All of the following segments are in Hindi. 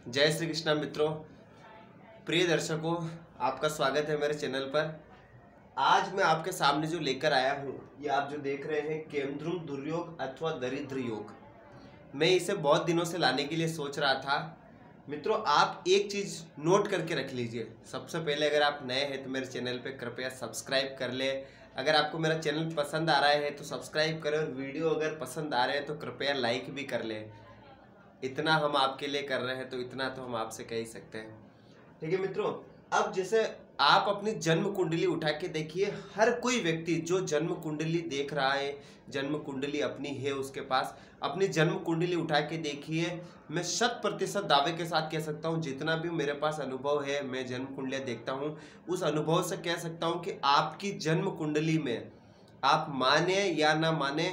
जय श्री कृष्णा मित्रों, प्रिय दर्शकों, आपका स्वागत है मेरे चैनल पर। आज मैं आपके सामने जो लेकर आया हूँ, ये आप जो देख रहे हैं केमद्रुम दुर्योग अथवा दरिद्र योग। मैं इसे बहुत दिनों से लाने के लिए सोच रहा था। मित्रों, आप एक चीज़ नोट करके रख लीजिए। सबसे पहले अगर आप नए हैं तो मेरे चैनल पे कृपया सब्सक्राइब कर लें। अगर आपको मेरा चैनल पसंद आ रहा है तो सब्सक्राइब करें, और वीडियो अगर पसंद आ रहे हैं तो कृपया लाइक भी कर लें। इतना हम आपके लिए कर रहे हैं तो इतना तो हम आपसे कह ही सकते हैं। ठीक है मित्रों, अब जैसे आप अपनी जन्म कुंडली उठा के देखिए। हर कोई व्यक्ति जो जन्म कुंडली देख रहा है, जन्म कुंडली अपनी है उसके पास, अपनी जन्म कुंडली उठा के देखिए। मैं 100% दावे के साथ कह सकता हूँ, जितना भी मेरे पास अनुभव है, मैं जन्म कुंडलियाँ देखता हूँ, उस अनुभव से कह सकता हूँ कि आपकी जन्म कुंडली में, आप माने या ना माने,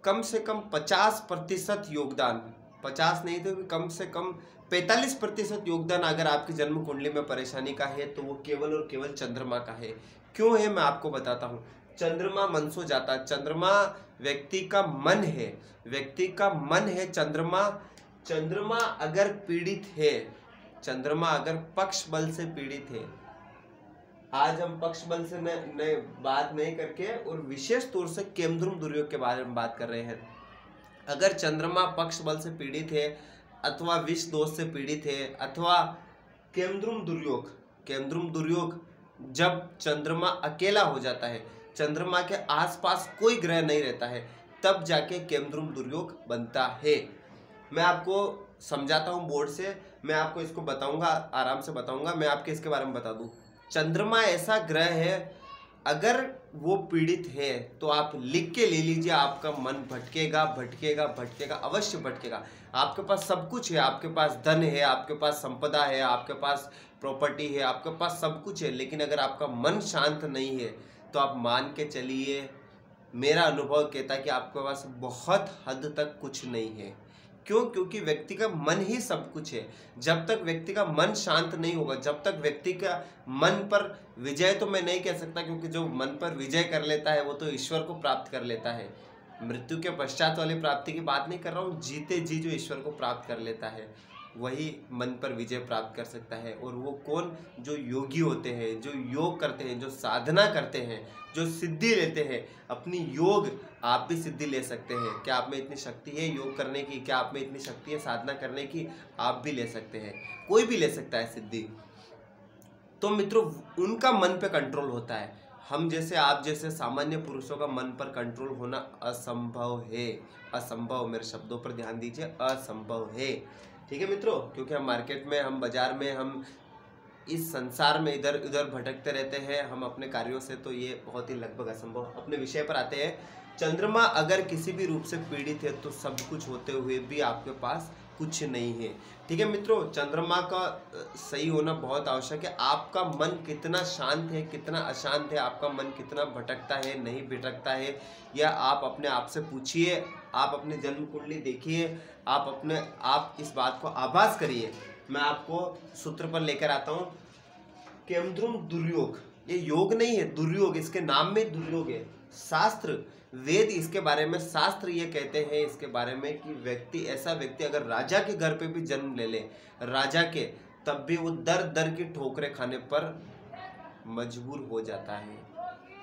कम से कम 50% योगदान, 50 नहीं तो कम से कम 45% योगदान अगर आपकी जन्म कुंडली में परेशानी का है तो वो केवल और केवल चंद्रमा का है। क्यों है, मैं आपको बताता हूँ। चंद्रमा मन सो जाता, चंद्रमा व्यक्ति का मन है, व्यक्ति का मन है चंद्रमा। चंद्रमा अगर पीड़ित है, चंद्रमा अगर पक्ष बल से पीड़ित है, आज हम पक्ष बल से न बात नहीं करके और विशेष तौर से केमद्रुम दुर्योग के बारे में बात कर रहे हैं। अगर चंद्रमा पक्ष बल से पीड़ित है अथवा विष दोष से पीड़ित है अथवा केमद्रुम दुर्योग, केमद्रुम दुर्योग जब चंद्रमा अकेला हो जाता है, चंद्रमा के आसपास कोई ग्रह नहीं रहता है, तब जाके केमद्रुम दुर्योग बनता है। मैं आपको समझाता हूँ बोर्ड से, मैं आपको इसको बताऊंगा, आराम से बताऊंगा। मैं आपके इसके बारे में बता दूं, चंद्रमा ऐसा ग्रह है, अगर वो पीड़ित है तो आप लिख के ले लीजिए, आपका मन भटकेगा भटकेगा भटकेगा, अवश्य भटकेगा। आपके पास सब कुछ है, आपके पास धन है, आपके पास संपदा है, आपके पास प्रॉपर्टी है, आपके पास सब कुछ है, लेकिन अगर आपका मन शांत नहीं है तो आप मान के चलिए, मेरा अनुभव कहता है कि आपके पास बहुत हद तक कुछ नहीं है। क्यों? क्योंकि व्यक्ति का मन ही सब कुछ है। जब तक व्यक्ति का मन शांत नहीं होगा, जब तक व्यक्ति का मन पर विजय, तो मैं नहीं कह सकता, क्योंकि जो मन पर विजय कर लेता है वो तो ईश्वर को प्राप्त कर लेता है। मृत्यु के पश्चात वाली प्राप्ति की बात नहीं कर रहा हूँ, जीते जी जो ईश्वर को प्राप्त कर लेता है वही मन पर विजय प्राप्त कर सकता है। और वो कौन? जो योगी होते हैं, जो योग करते हैं, जो साधना करते हैं, जो सिद्धि लेते हैं अपनी। योग आप भी सिद्धि ले सकते हैं। क्या आप में इतनी शक्ति है योग करने की? क्या आप में इतनी शक्ति है साधना करने की? आप भी ले सकते हैं, कोई भी ले सकता है सिद्धि। तो मित्रों, उनका मन पे कंट्रोल होता है। हम जैसे, आप जैसे सामान्य पुरुषों का मन पर कंट्रोल होना असंभव है। असंभव, मेरे शब्दों पर ध्यान दीजिए, असंभव है। ठीक है मित्रों, क्योंकि हम मार्केट में, हम बाजार में, हम इस संसार में इधर उधर भटकते रहते हैं हम अपने कार्यों से, तो ये बहुत ही लगभग असंभव। अपने विषय पर आते हैं। चंद्रमा अगर किसी भी रूप से पीड़ित है तो सब कुछ होते हुए भी आपके पास कुछ नहीं है। ठीक है मित्रों, चंद्रमा का सही होना बहुत आवश्यक है। आपका मन कितना शांत है, कितना अशांत है, आपका मन कितना भटकता है, नहीं भटकता है, या आप अपने आप से पूछिए। आप अपने जन्म कुंडली देखिए, आप इस बात को आभास करिए। मैं आपको सूत्र पर लेकर आता हूँ। केमद्रुम दुर्योग, ये योग नहीं है, दुर्योग, इसके नाम में दुर्योग है। शास्त्र, वेद इसके बारे में, शास्त्र ये कहते हैं इसके बारे में कि व्यक्ति, ऐसा व्यक्ति अगर राजा के घर पे भी जन्म ले ले, राजा के, तब भी वो दर दर की ठोकरें खाने पर मजबूर हो जाता है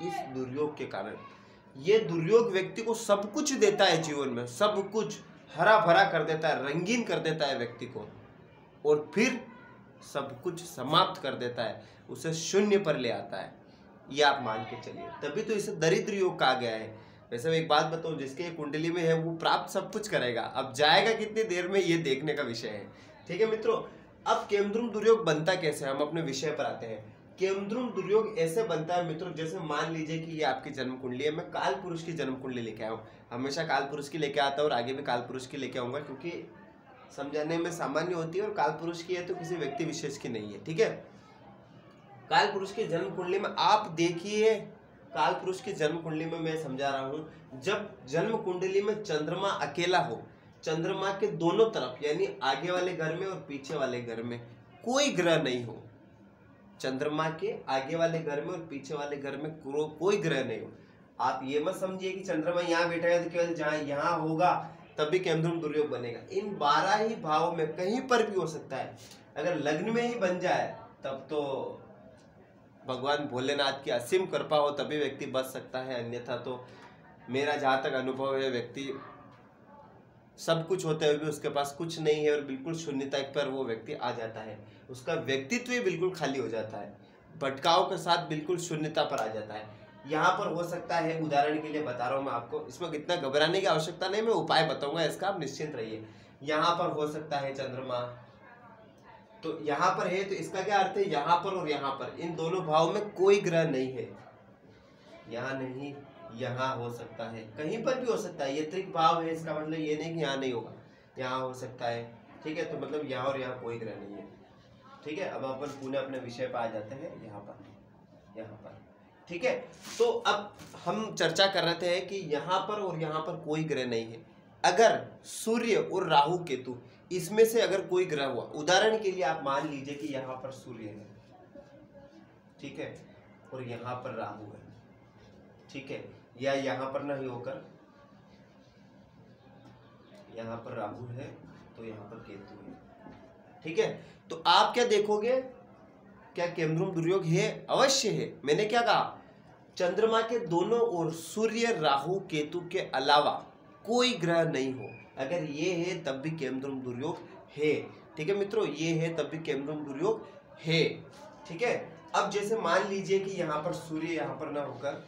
इस दुर्योग के कारण। ये दुर्योग व्यक्ति को सब कुछ देता है, जीवन में सब कुछ हरा भरा कर देता है, रंगीन कर देता है व्यक्ति को, और फिर सब कुछ समाप्त कर देता है, उसे शून्य पर ले आता है। ये आप मान के चलिए, तभी तो इसे दरिद्र योग कहा गया है। वैसे मैं एक बात बताऊं, जिसके कुंडली में है वो प्राप्त सब कुछ करेगा, अब जाएगा कितनी देर में ये देखने का विषय है। ठीक है मित्रों, अब केमद्रुम दुर्योग बनता कैसे, हम अपने विषय पर आते हैं। केमद्रुम दुर्योग ऐसे बनता है मित्रों, जैसे मान लीजिए कि ये आपकी जन्म कुंडली है। मैं काल पुरुष की जन्म कुंडली लेके आया हूँ, हमेशा काल पुरुष की लेके आता हूँ और आगे भी काल पुरुष की लेके आऊंगा, क्योंकि समझाने में सामान्य होती है, और काल पुरुष की है तो किसी व्यक्ति विशेष की नहीं है। ठीक है, काल पुरुष की जन्म कुंडली में आप देखिए, काल पुरुष की जन्म कुंडली में मैं समझा रहा हूं, जब जन्म कुंडली में चंद्रमा अकेला हो, चंद्रमा के दोनों तरफ यानी आगे वाले घर में और पीछे वाले घर में कोई ग्रह नहीं हो, चंद्रमा के आगे वाले घर में और पीछे वाले घर में कोई ग्रह नहीं हो। आप ये मत समझिए कि चंद्रमा यहाँ बैठा है तो केवल जहाँ यहाँ होगा तब भी केमद्रुम दुर्योग बनेगा। इन 12 ही भावों में कहीं पर भी हो सकता है। अगर लग्न में ही बन जाए तब तो भगवान भोलेनाथ की असीम कृपा हो तभी व्यक्ति बच सकता है, अन्यथा तो मेरा जहाँ तक अनुभव है व्यक्ति सब कुछ होते हुए भी उसके पास कुछ नहीं है और बिल्कुल शून्यता पर वो व्यक्ति आ जाता है, उसका व्यक्तित्व ही बिल्कुल खाली हो जाता है, भटकाव के साथ बिल्कुल शून्यता पर आ जाता है। यहाँ पर हो सकता है, उदाहरण के लिए बता रहा हूँ मैं आपको, इसमें इतना घबराने की आवश्यकता नहीं, मैं उपाय बताऊंगा इसका, आप निश्चिंत रहिए। यहाँ पर हो सकता है चंद्रमा, तो यहाँ पर है तो इसका क्या अर्थ है, यहाँ पर और यहाँ पर इन दोनों भाव में कोई ग्रह नहीं है, यहाँ नहीं, यहाँ हो सकता है, कहीं पर भी हो सकता है। ये त्रिक भाव है, इसका मतलब ये नहीं कि यहाँ नहीं होगा, यहाँ हो सकता है, ठीक है। तो मतलब यहाँ और यहाँ कोई ग्रह नहीं है, ठीक है। अब अपन पुनः अपने विषय पर आ जाते हैं, यहाँ पर, ठीक है। तो अब हम चर्चा कर रहे थे कि यहाँ पर और यहाँ पर कोई ग्रह नहीं है। अगर सूर्य और राहु केतु इसमें से अगर कोई ग्रह हुआ, उदाहरण के लिए आप मान लीजिए कि यहाँ पर सूर्य है, ठीक है, और यहाँ पर राहु है, ठीक है, या यहाँ पर नहीं होकर यहाँ पर राहु है तो यहाँ पर केतु है, ठीक है। तो आप क्या देखोगे, क्या केमद्रुम दुर्योग है? अवश्य है। मैंने क्या कहा, चंद्रमा के दोनों ओर सूर्य राहु केतु के अलावा कोई ग्रह नहीं हो, अगर ये है तब भी केमद्रुम दुर्योग है, ठीक है मित्रों, ये है तब भी केमद्रुम दुर्योग है, ठीक है। अब जैसे मान लीजिए कि यहाँ पर सूर्य यहाँ पर ना होकर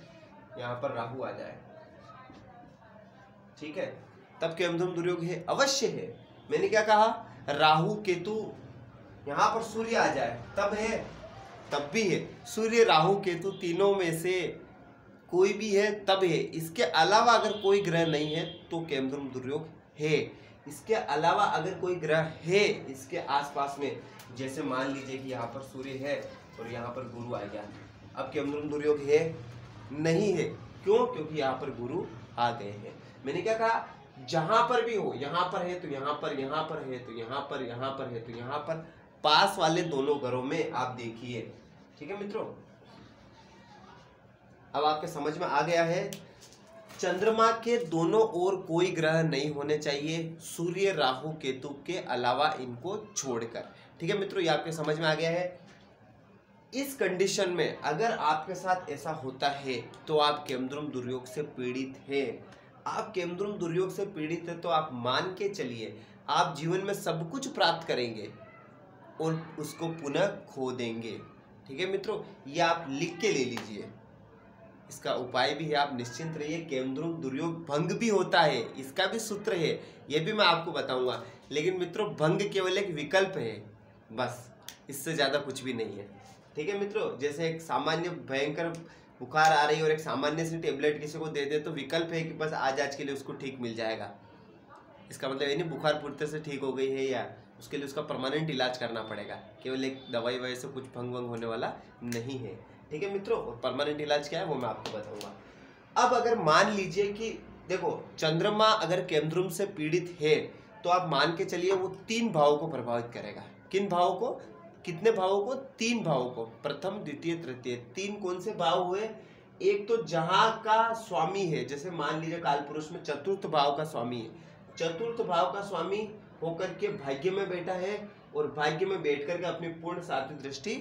यहाँ पर राहु आ जाए, ठीक है, तब केमद्रुम दुर्योग है? अवश्य है। मैंने क्या कहा, राहु केतु यहाँ पर सूर्य आ जाए तब है, तब भी है। सूर्य राहु केतु तीनों में से कोई भी है तब है, इसके अलावा अगर कोई ग्रह नहीं है तो केमद्रुम दुर्योग है। इसके अलावा अगर कोई ग्रह है इसके आसपास में, जैसे मान लीजिए कि यहाँ पर सूर्य है और यहाँ पर गुरु आ गया, अब केमद्रुम दुर्योग है? नहीं है। क्यों? क्योंकि यहाँ पर गुरु आ गए हैं। मैंने क्या कहा, जहां पर भी हो, यहाँ पर है तो यहाँ पर, यहाँ पर है तो यहाँ पर, यहाँ पर है तो यहाँ पर, पास वाले दोनों घरों में आप देखिए, ठीक है मित्रों। अब आपके समझ में आ गया है, चंद्रमा के दोनों ओर कोई ग्रह नहीं होने चाहिए सूर्य राहु केतु के अलावा, इनको छोड़कर, ठीक है मित्रों, ये आपके समझ में आ गया है। इस कंडीशन में अगर आपके साथ ऐसा होता है तो आप केमद्रुम दुर्योग से पीड़ित हैं। आप केमद्रुम दुर्योग से पीड़ित है तो आप मान के चलिए आप जीवन में सब कुछ प्राप्त करेंगे और उसको पुनः खो देंगे, ठीक है मित्रों, ये आप लिख के ले लीजिए। इसका उपाय भी है, आप निश्चिंत रहिए। केमद्रुम दुर्योग भंग भी होता है, इसका भी सूत्र है, ये भी मैं आपको बताऊंगा। लेकिन मित्रों भंग केवल एक विकल्प है, बस, इससे ज़्यादा कुछ भी नहीं है, ठीक है मित्रों। जैसे एक सामान्य भयंकर बुखार आ रही है और एक सामान्य सी टेबलेट किसी को दे दे तो विकल्प है कि बस आज के लिए उसको ठीक मिल जाएगा। इसका मतलब ये नहीं बुखार पूर्ति से ठीक हो गई है या उसके लिए उसका परमानेंट इलाज करना पड़ेगा। केवल एक दवाई वजह से कुछ भंग वंग होने वाला नहीं है, ठीक है मित्रों। और परमानेंट इलाज क्या है वो मैं आपको बताऊंगा। अब अगर मान लीजिए कि देखो चंद्रमा अगर केमद्रुम से पीड़ित है तो आप मान के चलिए वो 3 भावों को प्रभावित करेगा। किन भावों को? कितने भावों को? 3 भावों को, प्रथम द्वितीय तृतीय। 3 कौन से भाव हुए? एक तो जहां का स्वामी है, जैसे मान लीजिए कालपुरुष में चतुर्थ भाव का स्वामी है, चतुर्थ भाव का स्वामी होकर के भाग्य में बैठा है और भाग्य में बैठ करके अपनी पूर्ण सात्विक दृष्टि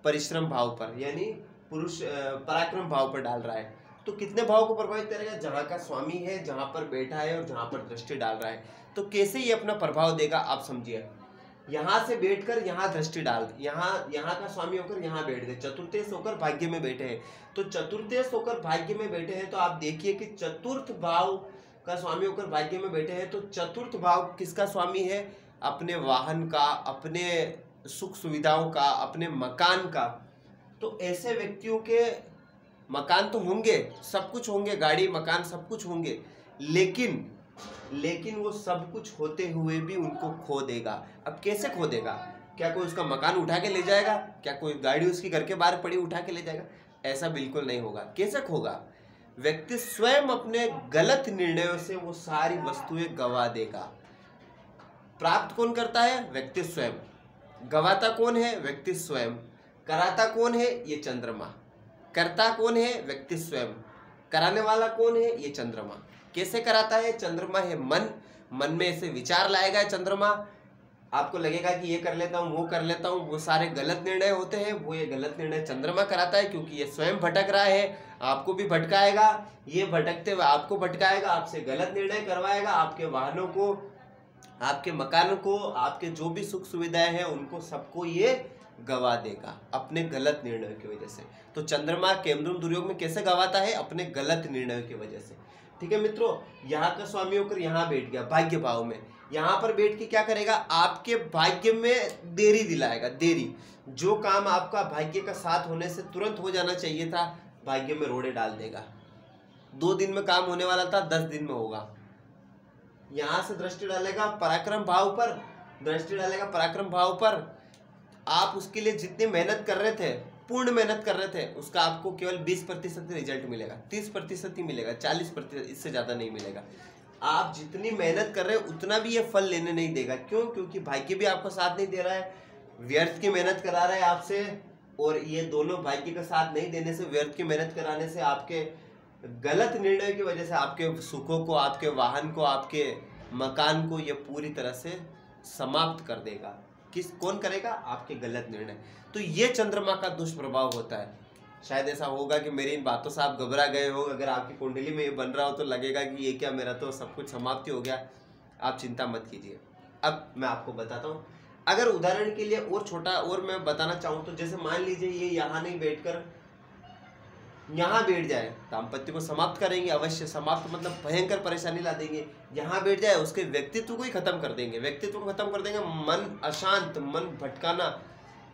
परिश्रम भाव पर यानी पुरुष पराक्रम भाव पर डाल रहा है। तो कितने भाव को प्रभावित करेगा? जहां का स्वामी है, जहां पर बैठा है और जहां पर दृष्टि डाल रहा है। तो कैसे ये अपना प्रभाव देगा आप समझिए। यहाँ से बैठकर यहाँ दृष्टि डाल, यहाँ का स्वामी होकर यहाँ बैठ गए, चतुर्थेश होकर भाग्य में बैठे हैं। तो चतुर्थेश होकर भाग्य में बैठे हैं तो आप देखिए कि चतुर्थ भाव का स्वामी होकर भाग्य में बैठे हैं। तो चतुर्थ भाव किसका स्वामी है? अपने वाहन का, अपने सुख सुविधाओं का, अपने मकान का। तो ऐसे व्यक्तियों के मकान तो होंगे, सब कुछ होंगे, गाड़ी मकान सब कुछ होंगे, लेकिन वो सब कुछ होते हुए भी उनको खो देगा। अब कैसे खो देगा? क्या कोई उसका मकान उठा के ले जाएगा? क्या कोई गाड़ी उसकी घर के बाहर पड़ी उठा के ले जाएगा? ऐसा बिल्कुल नहीं होगा। कैसे खोगा? व्यक्ति स्वयं अपने गलत निर्णयों से वो सारी वस्तुएं गवा देगा। प्राप्त कौन करता है? व्यक्ति स्वयं। गवाता कौन है? व्यक्ति स्वयं। कराता कौन है? ये चंद्रमा। करता कौन है? व्यक्ति स्वयं। कराने वाला कौन है? ये चंद्रमा। कैसे कराता है? चंद्रमा है मन, मन में ऐसे विचार लाएगा चंद्रमा, आपको लगेगा कि ये कर लेता हूँ, वो कर लेता हूँ, वो सारे गलत निर्णय होते हैं, वो ये गलत निर्णय चंद्रमा कराता है, क्योंकि ये स्वयं भटक रहा है, आपको भी भटकाएगा, ये भटकते हुए आपको भटकाएगा, आपसे गलत निर्णय करवाएगा, आपके वाहनों को, आपके मकानों को, आपके जो भी सुख सुविधाएं हैं उनको सबको ये गवा देगा अपने गलत निर्णय की वजह से। तो चंद्रमा केमद्रुम दुर्योग में कैसे गवाता है? अपने गलत निर्णय की वजह से। ठीक है मित्रों, यहाँ का स्वामी होकर यहाँ बैठ गया भाग्य भाव में, यहाँ पर बैठ के क्या करेगा? आपके भाग्य में देरी दिलाएगा, देरी। जो काम आपका भाग्य का साथ होने से तुरंत हो जाना चाहिए था, भाग्य में रोड़े डाल देगा। 2 दिन में काम होने वाला था, 10 दिन में होगा। यहां से दृष्टि डालेगा पराक्रम भाव पर, दृष्टि डालेगा पराक्रम भाव पर। आप उसके लिए जितनी मेहनत कर रहे थे, पूर्ण मेहनत कर रहे थे, उसका आपको केवल 20% रिजल्ट मिलेगा, 30% ही मिलेगा, 40%, इससे ज्यादा नहीं मिलेगा। आप जितनी मेहनत कर रहे हैं उतना भी ये फल लेने नहीं देगा। क्यों? क्योंकि भाग्य भी आपको साथ नहीं दे रहा है, व्यर्थ की मेहनत करा रहा है आपसे, और ये दोनों भाग्य का साथ नहीं देने से, व्यर्थ की मेहनत कराने से, आपके गलत निर्णय की वजह से आपके सुखों को, आपके वाहन को, आपके मकान को ये पूरी तरह से समाप्त कर देगा। कौन करेगा? आपके गलत निर्णय। तो ये चंद्रमा का दुष्प्रभाव होता है। शायद ऐसा होगा कि मेरी इन बातों से आप घबरा गए हो, अगर आपकी कुंडली में ये बन रहा हो तो लगेगा कि ये क्या, मेरा तो सब कुछ समाप्ति हो गया। आप चिंता मत कीजिए। अब मैं आपको बताता हूँ, अगर उदाहरण के लिए और छोटा और मैं बताना चाहूँ तो जैसे मान लीजिए ये यहाँ नहीं बैठकर यहाँ बैठ जाए, दाम्पत्य को समाप्त करेंगे, अवश्य समाप्त मतलब भयंकर परेशानी ला देंगे। यहाँ बैठ जाए, उसके व्यक्तित्व को ही खत्म कर देंगे, व्यक्तित्व को खत्म कर देंगे, मन अशांत, मन भटकाना,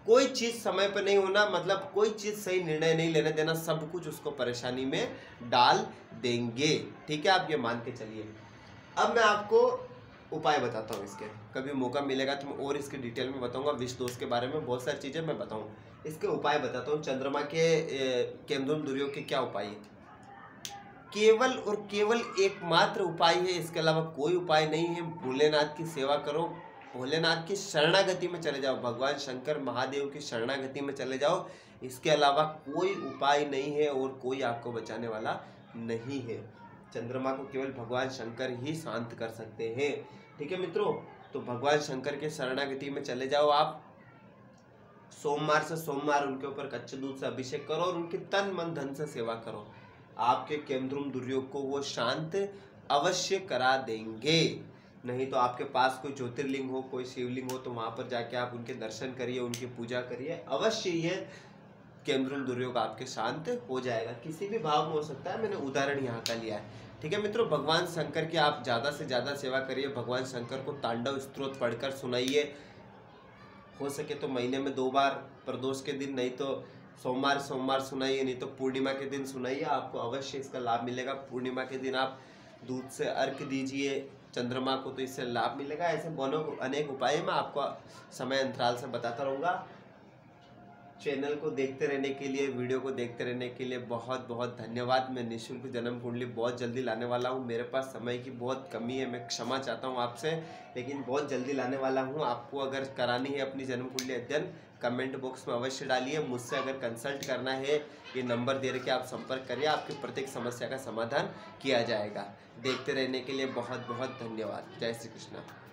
कोई चीज समय पर नहीं होना, मतलब कोई चीज सही निर्णय नहीं लेने देना, सब कुछ उसको परेशानी में डाल देंगे। ठीक है, आप ये मान के चलिए। अब मैं आपको उपाय बताता हूँ इसके, कभी मौका मिलेगा तो मैं और इसके डिटेल में बताऊंगा, विष दोष के बारे में बहुत सारी चीजें मैं बताऊँ। इसके उपाय बताता हूँ। चंद्रमा के केमद्रुम दुर्योग के क्या उपाय है? केवल और केवल एकमात्र उपाय है, इसके अलावा कोई उपाय नहीं है। भोलेनाथ की सेवा करो, भोलेनाथ की शरणागति में चले जाओ, भगवान शंकर महादेव की शरणागति में चले जाओ। इसके अलावा कोई उपाय नहीं है और कोई आपको बचाने वाला नहीं है। चंद्रमा को केवल भगवान शंकर ही शांत कर सकते हैं। ठीक है मित्रों, तो भगवान शंकर के शरणागति में चले जाओ आप। सोमवार से सोमवार उनके ऊपर कच्चे दूध से अभिषेक करो और उनकी तन मन धन से सेवा करो। आपके केमद्रुम दुर्योग को वो शांत अवश्य करा देंगे। नहीं तो आपके पास कोई ज्योतिर्लिंग हो, कोई शिवलिंग हो, तो वहां पर जाके आप उनके दर्शन करिए, उनकी पूजा करिए, अवश्य ये केमद्रुम दुर्योग आपके शांत हो जाएगा। किसी भी भाव में हो सकता है, मैंने उदाहरण यहाँ का लिया है। ठीक है मित्रों, भगवान शंकर की आप ज्यादा से ज्यादा सेवा करिए। भगवान शंकर को तांडव स्तोत्र पढ़कर सुनाइए, हो सके तो महीने में 2 बार, प्रदोष के दिन, नहीं तो सोमवार सोमवार सुनाइए, नहीं तो पूर्णिमा के दिन सुनाइए, आपको अवश्य इसका लाभ मिलेगा। पूर्णिमा के दिन आप दूध से अर्घ्य दीजिए चंद्रमा को, तो इससे लाभ मिलेगा। ऐसे अनेक उपाय मैं आपको समय अंतराल से बताता रहूँगा। चैनल को देखते रहने के लिए, वीडियो को देखते रहने के लिए बहुत बहुत धन्यवाद। मैं निःशुल्क जन्म कुंडली बहुत जल्दी लाने वाला हूँ। मेरे पास समय की बहुत कमी है, मैं क्षमा चाहता हूँ आपसे, लेकिन बहुत जल्दी लाने वाला हूँ। आपको अगर करानी है अपनी जन्म कुंडली अध्ययन, कमेंट बॉक्स में अवश्य डालिए। मुझसे अगर कंसल्ट करना है, ये नंबर दे रखे आप संपर्क करिए, आपकी प्रत्येक समस्या का समाधान किया जाएगा। देखते रहने के लिए बहुत बहुत धन्यवाद। जय श्री कृष्ण।